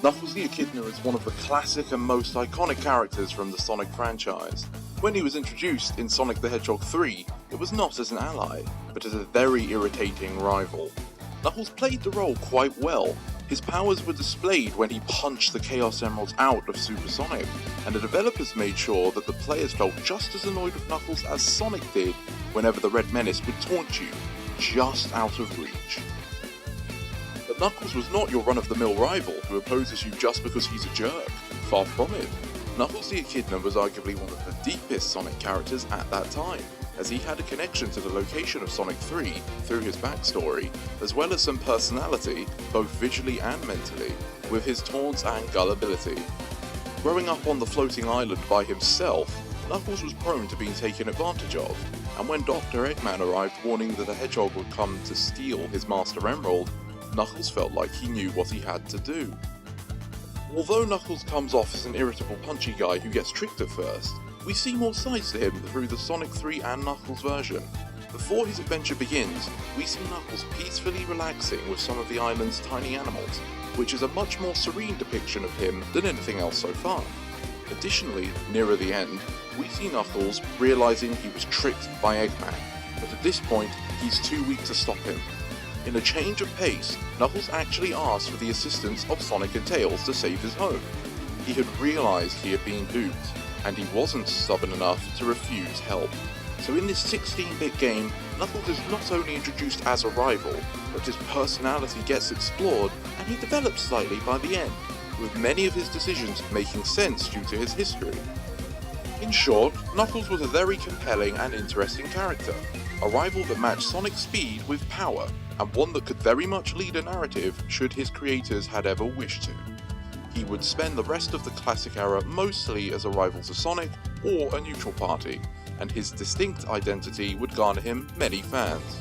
Knuckles the Echidna is one of the classic and most iconic characters from the Sonic franchise. When he was introduced in Sonic the Hedgehog 3, it was not as an ally, but as a very irritating rival. Knuckles played the role quite well. His powers were displayed when he punched the Chaos Emeralds out of Super Sonic, and the developers made sure that the players felt just as annoyed with Knuckles as Sonic did whenever the Red Menace would taunt you, just out of reach. But Knuckles was not your run-of-the-mill rival who opposes you just because he's a jerk. Far from it. Knuckles the Echidna was arguably one of the deepest Sonic characters at that time, as he had a connection to the location of Sonic 3 through his backstory, as well as some personality, both visually and mentally, with his taunts and gullibility. Growing up on the floating island by himself, Knuckles was prone to being taken advantage of, and when Dr. Eggman arrived warning that the Hedgehog would come to steal his Master Emerald, Knuckles felt like he knew what he had to do. Although Knuckles comes off as an irritable punchy guy who gets tricked at first, we see more sides to him through the Sonic 3 and Knuckles version. Before his adventure begins, we see Knuckles peacefully relaxing with some of the island's tiny animals, which is a much more serene depiction of him than anything else so far. Additionally, nearer the end, we see Knuckles realizing he was tricked by Eggman, but at this point, he's too weak to stop him. In a change of pace, Knuckles actually asked for the assistance of Sonic and Tails to save his home. He had realized he had been duped, and he wasn't stubborn enough to refuse help. So in this 16-bit game, Knuckles is not only introduced as a rival, but his personality gets explored and he develops slightly by the end, with many of his decisions making sense due to his history. In short, Knuckles was a very compelling and interesting character, a rival that matched Sonic's speed with power, and one that could very much lead a narrative should his creators had ever wished to. He would spend the rest of the classic era mostly as a rival to Sonic or a neutral party, and his distinct identity would garner him many fans.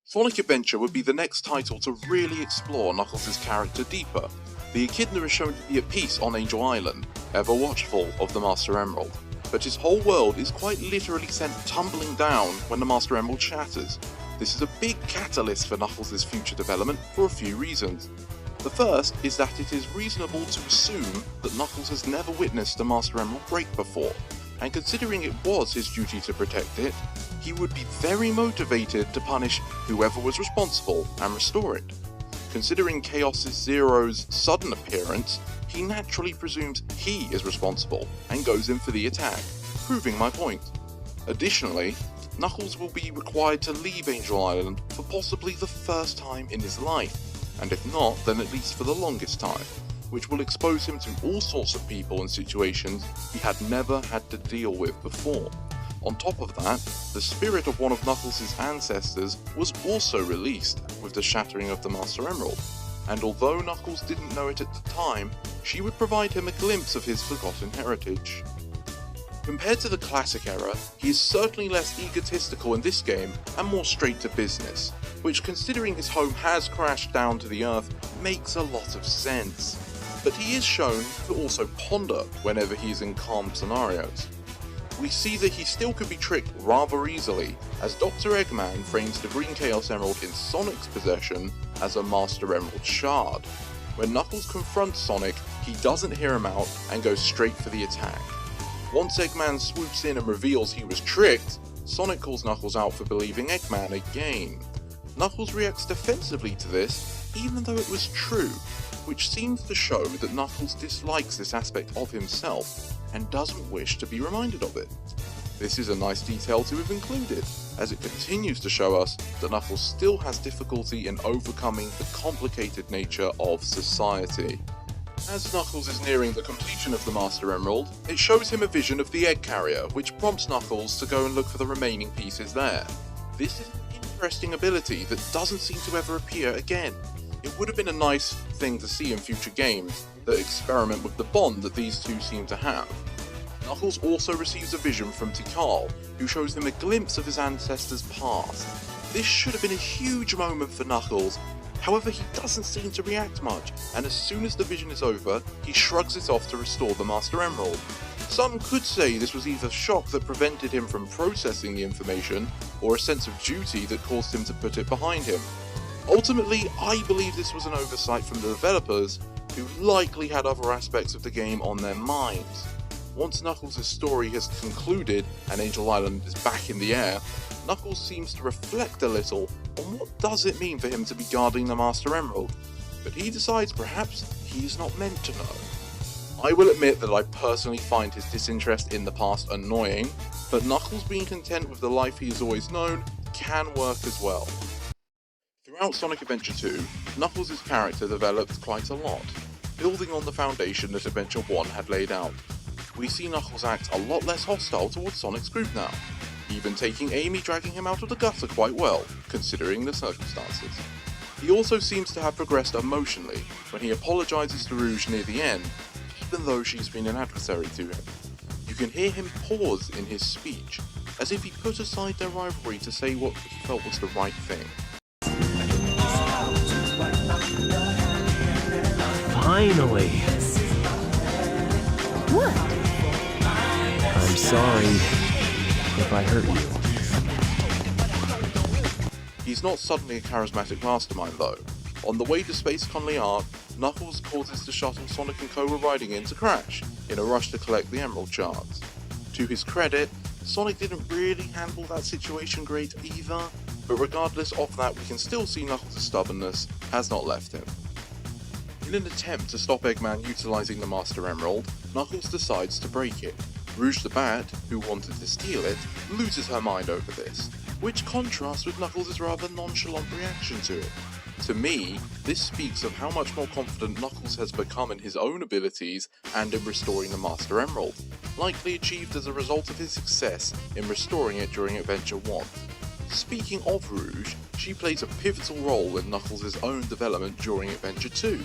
Sonic Adventure would be the next title to really explore Knuckles' character deeper. The Echidna is shown to be at peace on Angel Island, ever watchful of the Master Emerald, but his whole world is quite literally sent tumbling down when the Master Emerald shatters. This is a big catalyst for Knuckles' future development for a few reasons. The first is that it is reasonable to assume that Knuckles has never witnessed a Master Emerald break before, and considering it was his duty to protect it, he would be very motivated to punish whoever was responsible and restore it. Considering Chaos Zero's sudden appearance, he naturally presumes he is responsible and goes in for the attack, proving my point. Additionally, Knuckles will be required to leave Angel Island for possibly the first time in his life, and if not, then at least for the longest time, which will expose him to all sorts of people and situations he had never had to deal with before. On top of that, the spirit of one of Knuckles' ancestors was also released with the shattering of the Master Emerald, and although Knuckles didn't know it at the time, she would provide him a glimpse of his forgotten heritage. Compared to the classic era, he is certainly less egotistical in this game and more straight to business, which considering his home has crashed down to the earth makes a lot of sense. But he is shown to also ponder whenever he is in calm scenarios. We see that he still could be tricked rather easily, as Dr. Eggman frames the Green Chaos Emerald in Sonic's possession as a Master Emerald shard. When Knuckles confronts Sonic, he doesn't hear him out and goes straight for the attack. Once Eggman swoops in and reveals he was tricked, Sonic calls Knuckles out for believing Eggman again. Knuckles reacts defensively to this, even though it was true, which seems to show that Knuckles dislikes this aspect of himself and doesn't wish to be reminded of it. This is a nice detail to have included, as it continues to show us that Knuckles still has difficulty in overcoming the complicated nature of society. As Knuckles is nearing the completion of the Master Emerald, it shows him a vision of the egg carrier, which prompts Knuckles to go and look for the remaining pieces there. This is an interesting ability that doesn't seem to ever appear again. It would have been a nice thing to see in future games that experiment with the bond that these two seem to have. Knuckles also receives a vision from Tikal, who shows him a glimpse of his ancestors' past. This should have been a huge moment for Knuckles, however he doesn't seem to react much, and as soon as the vision is over, he shrugs it off to restore the Master Emerald. Some could say this was either shock that prevented him from processing the information, or a sense of duty that caused him to put it behind him. Ultimately, I believe this was an oversight from the developers, who likely had other aspects of the game on their minds. Once Knuckles' story has concluded and Angel Island is back in the air, Knuckles seems to reflect a little on what does it mean for him to be guarding the Master Emerald, but he decides perhaps he's not meant to know. I will admit that I personally find his disinterest in the past annoying, but Knuckles being content with the life he has always known can work as well. Throughout Sonic Adventure 2, Knuckles' character developed quite a lot, building on the foundation that Adventure 1 had laid out. We see Knuckles act a lot less hostile towards Sonic's group now, even taking Amy dragging him out of the gutter quite well, considering the circumstances. He also seems to have progressed emotionally when he apologises to Rouge near the end, even though she's been an adversary to him. You can hear him pause in his speech, as if he put aside their rivalry to say what he felt was the right thing. Finally! What? I'm sorry if I hurt you. He's not suddenly a charismatic mastermind though. On the way to Space Conley Arc, Knuckles causes the shuttle Sonic and Co were riding in to crash, in a rush to collect the Emerald Shards. To his credit, Sonic didn't really handle that situation great either, but regardless of that, we can still see Knuckles' stubbornness has not left him. In an attempt to stop Eggman utilising the Master Emerald, Knuckles decides to break it. Rouge the Bat, who wanted to steal it, loses her mind over this, which contrasts with Knuckles' rather nonchalant reaction to it. To me, this speaks of how much more confident Knuckles has become in his own abilities and in restoring the Master Emerald, likely achieved as a result of his success in restoring it during Adventure 1. Speaking of Rouge, she plays a pivotal role in Knuckles' own development during Adventure 2.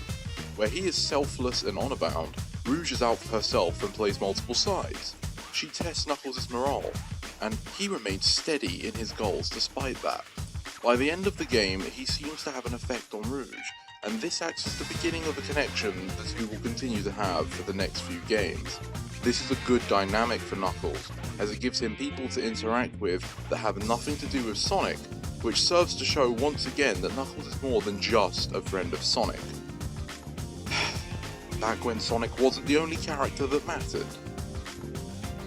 Where he is selfless and honour-bound, Rouge is out for herself and plays multiple sides. She tests Knuckles' morale, and he remains steady in his goals despite that. By the end of the game, he seems to have an effect on Rouge, and this acts as the beginning of a connection the two will continue to have for the next few games. This is a good dynamic for Knuckles, as it gives him people to interact with that have nothing to do with Sonic, which serves to show once again that Knuckles is more than just a friend of Sonic. Back when Sonic wasn't the only character that mattered.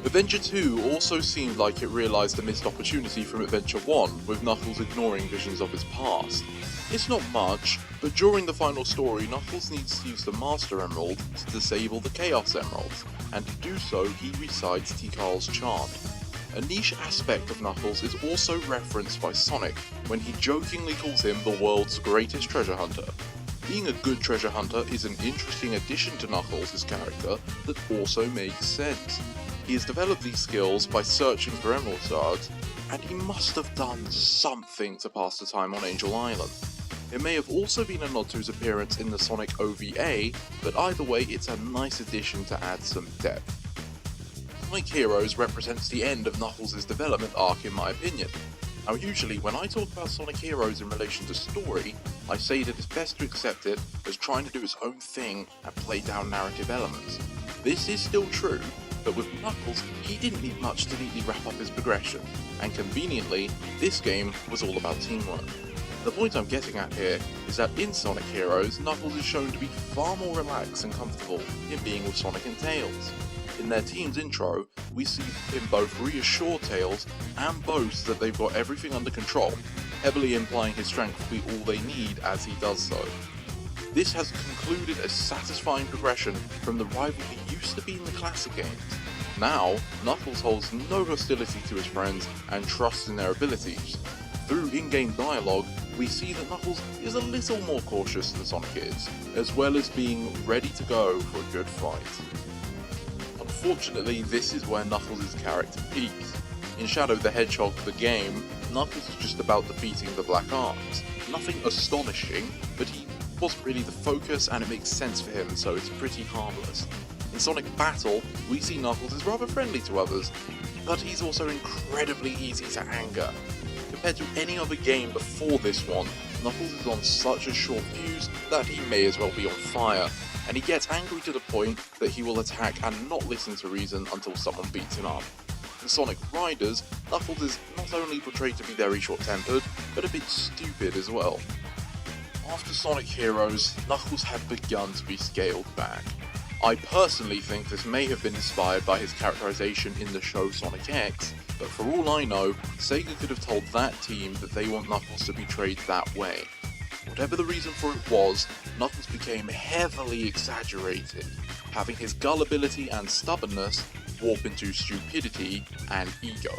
Adventure 2 also seemed like it realised a missed opportunity from Adventure 1, with Knuckles ignoring visions of his past. It's not much, but during the final story, Knuckles needs to use the Master Emerald to disable the Chaos Emeralds, and to do so he recites Tikal's chant. A niche aspect of Knuckles is also referenced by Sonic when he jokingly calls him the world's greatest treasure hunter. Being a good treasure hunter is an interesting addition to Knuckles' character that also makes sense. He has developed these skills by searching for Emerald Shards, and he must have done something to pass the time on Angel Island. It may have also been a nod to his appearance in the Sonic OVA, but either way it's a nice addition to add some depth. Sonic Heroes represents the end of Knuckles' development arc in my opinion. Now usually when I talk about Sonic Heroes in relation to story, I say that it's best to accept it as trying to do its own thing and play down narrative elements. This is still true, but with Knuckles, he didn't need much to neatly wrap up his progression, and conveniently, this game was all about teamwork. The point I'm getting at here is that in Sonic Heroes, Knuckles is shown to be far more relaxed and comfortable in being with Sonic and Tails. In their team's intro, we see him both reassure Tails and boast that they've got everything under control, heavily implying his strength will be all they need as he does so. This has concluded a satisfying progression from the rival he used to be in the classic games. Now, Knuckles holds no hostility to his friends and trusts in their abilities. Through in-game dialogue, we see that Knuckles is a little more cautious than Sonic is, as well as being ready to go for a good fight. Unfortunately, this is where Knuckles' character peaks. In Shadow the Hedgehog the game, Knuckles is just about defeating the Black Arms. Nothing astonishing, but he wasn't really the focus and it makes sense for him, so it's pretty harmless. In Sonic Battle, we see Knuckles is rather friendly to others, but he's also incredibly easy to anger. Compared to any other game before this one, Knuckles is on such a short fuse that he may as well be on fire, and he gets angry to the point that he will attack and not listen to reason until someone beats him up. In Sonic Riders, Knuckles is not only portrayed to be very short-tempered, but a bit stupid as well. After Sonic Heroes, Knuckles had begun to be scaled back. I personally think this may have been inspired by his characterization in the show Sonic X, but for all I know, Sega could have told that team that they want Knuckles to be portrayed that way. Whatever the reason for it was, Knuckles became heavily exaggerated, having his gullibility and stubbornness warp into stupidity and ego.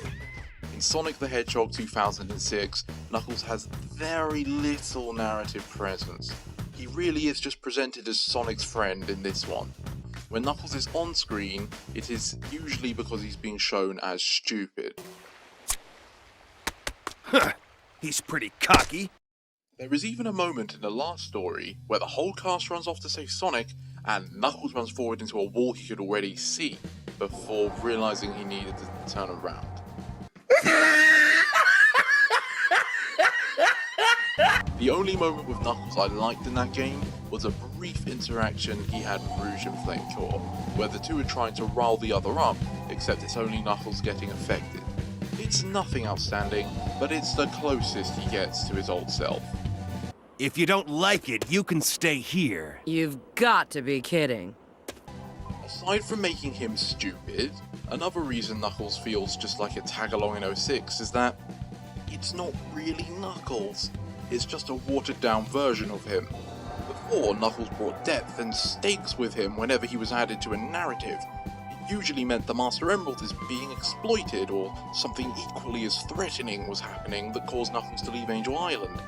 In Sonic the Hedgehog 2006, Knuckles has very little narrative presence. He really is just presented as Sonic's friend in this one. When Knuckles is on screen, it is usually because he's being shown as stupid. Huh, he's pretty cocky. There is even a moment in the last story where the whole cast runs off to save Sonic, and Knuckles runs forward into a wall he could already see, before realising he needed to turn around. The only moment with Knuckles I liked in that game was a brief interaction he had with Rouge and Flamecore, where the two are trying to rile the other up, except it's only Knuckles getting affected. It's nothing outstanding, but it's the closest he gets to his old self. If you don't like it, you can stay here. You've got to be kidding. Aside from making him stupid, another reason Knuckles feels just like a tag-along in 06 is that it's not really Knuckles. It's just a watered-down version of him. Before, Knuckles brought depth and stakes with him whenever he was added to a narrative. It usually meant the Master Emerald is being exploited, or something equally as threatening was happening that caused Knuckles to leave Angel Island.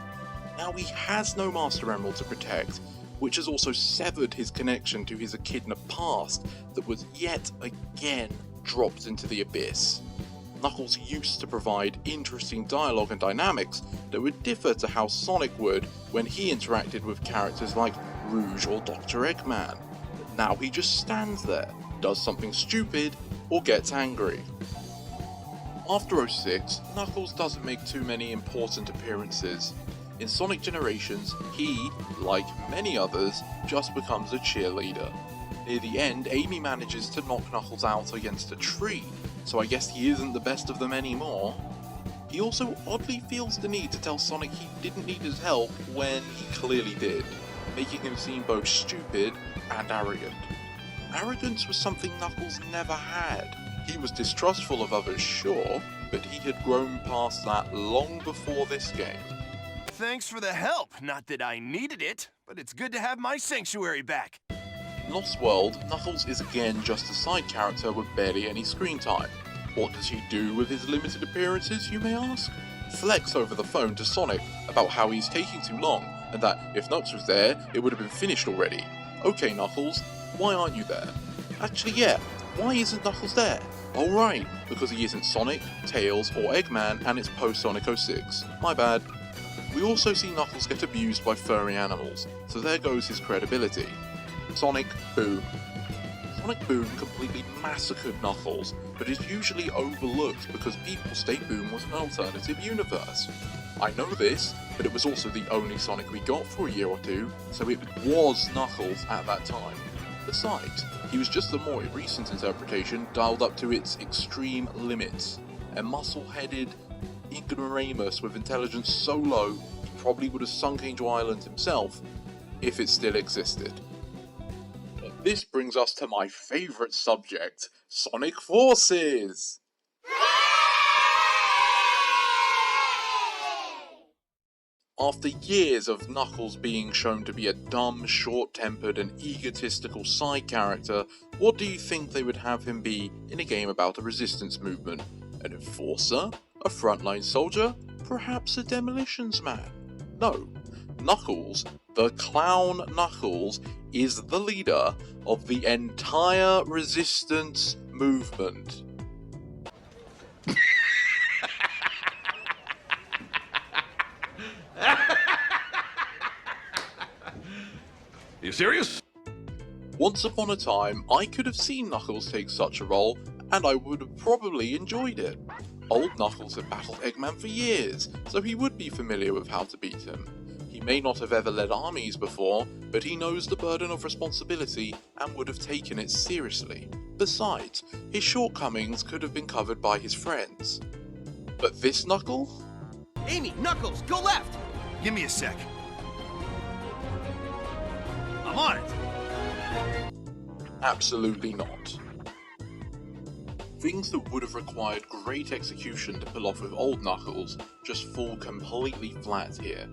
Now he has no Master Emerald to protect, which has also severed his connection to his echidna past that was yet again dropped into the abyss. Knuckles used to provide interesting dialogue and dynamics that would differ to how Sonic would when he interacted with characters like Rouge or Dr. Eggman. But now he just stands there, does something stupid, or gets angry. After 06, Knuckles doesn't make too many important appearances. In Sonic Generations, he, like many others, just becomes a cheerleader. Near the end, Amy manages to knock Knuckles out against a tree, so I guess he isn't the best of them anymore. He also oddly feels the need to tell Sonic he didn't need his help when he clearly did, making him seem both stupid and arrogant. Arrogance was something Knuckles never had. He was distrustful of others, sure, but he had grown past that long before this game. Thanks for the help. Not that I needed it, but it's good to have my sanctuary back. In Lost World, Knuckles is again just a side character with barely any screen time. What does he do with his limited appearances, you may ask? Flex over the phone to Sonic about how he's taking too long, and that if Knuckles was there, it would have been finished already. Okay Knuckles, why aren't you there? Actually yeah, why isn't Knuckles there? Oh right, because he isn't Sonic, Tails or Eggman and it's post-Sonic 06. My bad. We also see Knuckles get abused by furry animals, so there goes his credibility. Sonic Boom. Sonic Boom completely massacred Knuckles, but is usually overlooked because people state Boom was an alternative universe. I know this, but it was also the only Sonic we got for a year or two, so it was Knuckles at that time. Besides, he was just the more recent interpretation dialed up to its extreme limits. A muscle-headed ignoramus with intelligence so low he probably would have sunk Angel Island himself if it still existed. But this brings us to my favourite subject, Sonic Forces! After years of Knuckles being shown to be a dumb, short-tempered and egotistical side character, what do you think they would have him be in a game about a resistance movement? An enforcer? A frontline soldier? Perhaps a demolitions man? No. Knuckles, the clown Knuckles, is the leader of the entire resistance movement. You serious? Once upon a time, I could have seen Knuckles take such a role, and I would have probably enjoyed it. Old Knuckles had battled Eggman for years, so he would be familiar with how to beat him. He may not have ever led armies before, but he knows the burden of responsibility and would have taken it seriously. Besides, his shortcomings could have been covered by his friends. But this Knuckle? Amy, Knuckles, go left! Give me a sec. I'm on it. Absolutely not. Things that would have required great execution to pull off with old Knuckles just fall completely flat here.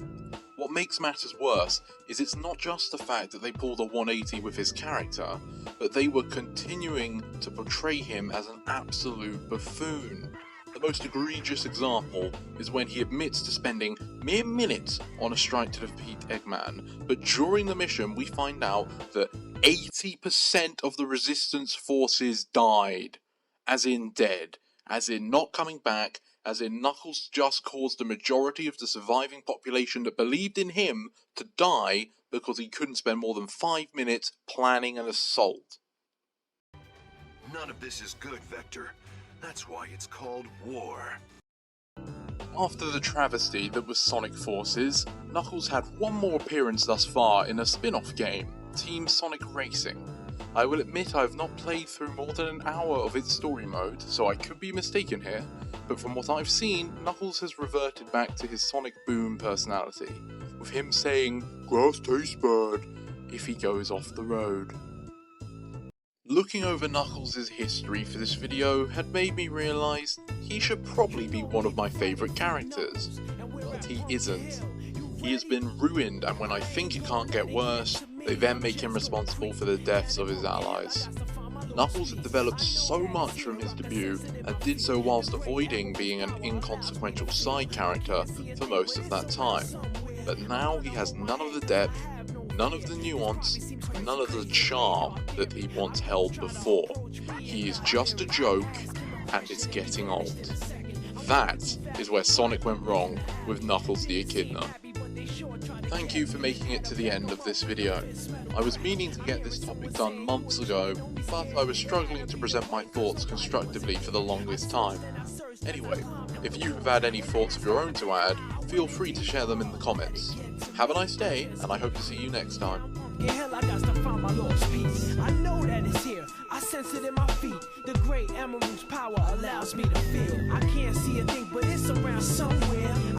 What makes matters worse is it's not just the fact that they pulled a 180 with his character, but they were continuing to portray him as an absolute buffoon. The most egregious example is when he admits to spending mere minutes on a strike to defeat Eggman, but during the mission we find out that 80% of the Resistance forces died. As in dead, as in not coming back, as in Knuckles just caused the majority of the surviving population that believed in him to die because he couldn't spend more than 5 minutes planning an assault. None of this is good, Vector. That's why it's called war. After the travesty that was Sonic Forces, Knuckles had one more appearance thus far in a spin-off game, Team Sonic Racing. I will admit I have not played through more than an hour of its story mode, so I could be mistaken here, but from what I've seen, Knuckles has reverted back to his Sonic Boom personality, with him saying, "Grass tastes bad," if he goes off the road. Looking over Knuckles' history for this video had made me realise he should probably be one of my favourite characters, but he isn't. He has been ruined, and when I think it can't get worse, they then make him responsible for the deaths of his allies. Knuckles had developed so much from his debut, and did so whilst avoiding being an inconsequential side character for most of that time. But now he has none of the depth, none of the nuance, none of the charm that he once held before. He is just a joke, and it's getting old. That is where Sonic went wrong with Knuckles the Echidna. Thank you for making it to the end of this video. I was meaning to get this topic done months ago, but I was struggling to present my thoughts constructively for the longest time. Anyway, if you have had any thoughts of your own to add, feel free to share them in the comments. Have a nice day, and I hope to see you next time. Yeah, hell, I got to find my lost piece. I know that it's here. I sense it in my feet. The great emerald's power allows me to feel. I can't see a thing, but it's around somewhere.